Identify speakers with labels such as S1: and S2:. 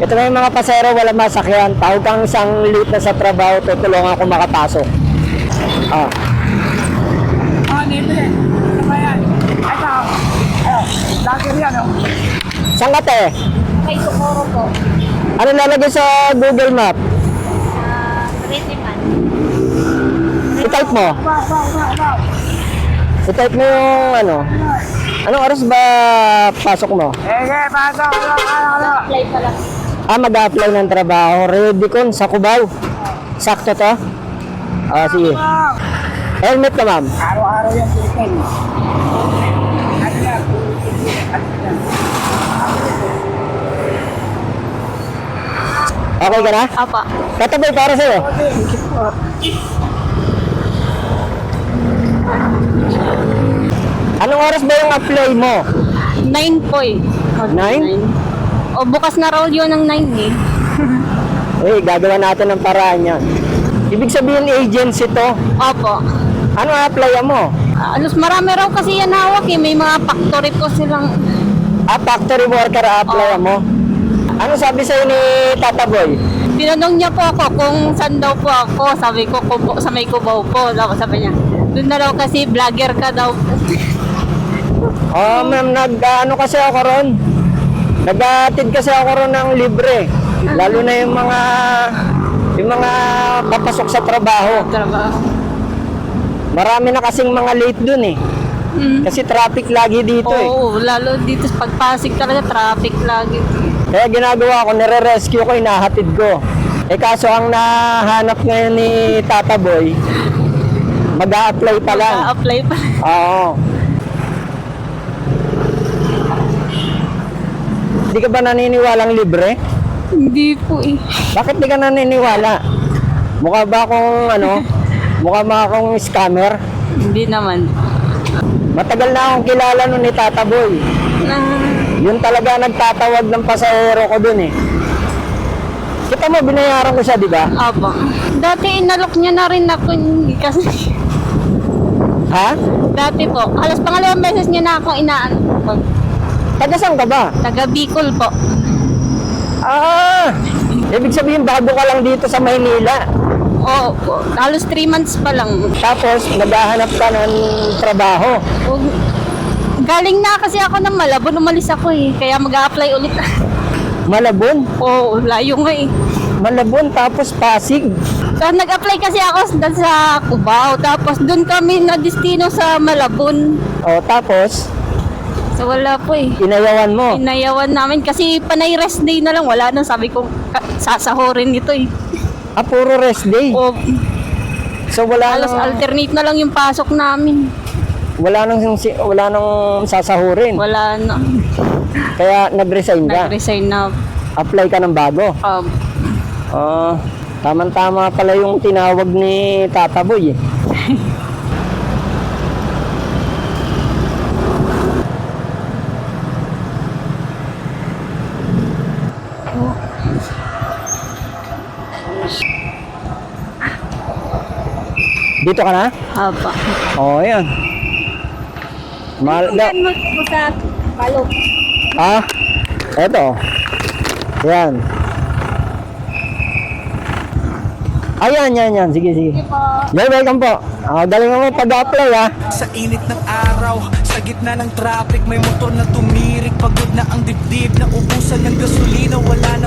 S1: Ito na yung mga pasero, wala masakyan. Tawag kang isang late na sa trabaho, tutulungan ko makapasok. Ah.
S2: Nito yan. Ano ba yan? Ito. Lagir yan, oh.
S1: Saan ka, te?
S3: Kay Socorro po.
S1: Ano lalagay sa Google Map?
S3: Retiman.
S1: I-type mo.
S2: Wow.
S1: I-type mo yung ano. Anong oras ba pasok mo?
S2: Pasok.
S3: Apply pa lang.
S1: Mag-apply ng trabaho. Redicon sa Cubao. Sakto to? Sige. Helmet ka, ma'am.
S2: Araw-araw yung chicken. Ano yan?
S1: Okay ka na?
S3: Apa.
S1: Kataboy para sa'yo. Anong oras ba yung apply mo?
S3: 9 po eh.
S1: 9?
S3: O bukas na raw yun ng 9 eh.
S1: Gagawa natin ng paraan yan. Ibig sabihin agency to.
S3: Opo.
S1: Ano apply mo?
S3: Alos marami raw kasi yan hawak eh. May mga factory po silang...
S1: Factory worker apply mo? Ano sabi sa'yo ni Tata Boy?
S3: Tinanong niya po ako kung saan daw po ako. Sabi ko sa may Cubao po. Sabi niya, doon na daw kasi vlogger ka daw.
S1: Ma'am, nag-ano kasi ako ron. Nag-atid kasi ako ron ng libre. Lalo na yung mga papasok sa trabaho.
S3: Trabaho.
S1: Marami na kasing mga late dun eh. Kasi traffic lagi dito eh.
S3: Oo, lalo dito sa pagpasig talaga, traffic lagi.
S1: Kaya ginagawa ko, nire-rescue ko, inahatid ko. Kaso ang nahanap ngayon ni Tata Boy, mag-a-apply pa lang.
S3: Mag-a-apply pa.
S1: Oo. Hindi ka ba naniniwalang libre?
S3: Hindi po eh.
S1: Bakit di ka naniniwala? Mukha ba akong mukha ba akong scammer?
S3: Hindi naman.
S1: Matagal na akong kilala nun ni Tata Boy. Yun talaga nagtatawag ng pasahero ko dun eh. Kita mo, binayaran ko siya, di ba?
S3: Aba. Dati inalok niya na rin ako hindi kasi.
S1: Ha?
S3: Dati po. Halos pangalawang beses niya na ako inaan.
S1: Taga saan ka ba?
S3: Taga Bicol po.
S1: Ibig sabihin bago ka lang dito sa Maynila.
S3: Oo, halos 3 months pa lang.
S1: Tapos naghahanap ka ng trabaho.
S3: O, galing na kasi ako ng Malabon, umalis ako eh. Kaya mag-a-apply ulit.
S1: Malabon?
S3: Oo, layo nga eh.
S1: Malabon tapos Pasig.
S3: So, nag-apply kasi ako sa Cubao. Tapos doon kami na destino sa Malabon.
S1: Tapos
S3: So wala po eh.
S1: inayawan mo.
S3: Inayawan namin kasi panay rest day na lang. Wala na, sabi ko sasahorin dito eh.
S1: Puro rest day.
S3: O,
S1: So wala
S3: halos
S1: nang
S3: alternate na lang yung pasok namin.
S1: wala nang sasahurin.
S3: Wala na.
S1: Kaya nag-resign ka.
S3: Nag-resign na.
S1: Apply ka ng bago. Tama-tama pala yung tinawag ni Tata Boy eh. Dito ka na?
S3: Aba.
S1: Yan.
S3: Yan mo sa palok.
S1: Eto. Yan. Yan. Sige. Welcome po. Galing mo pag-apply
S4: Sa init ng araw, sa gitna ng traffic, may motor na tumirik. Pagod na ang dibdib, naubusan ng gasolina. Wala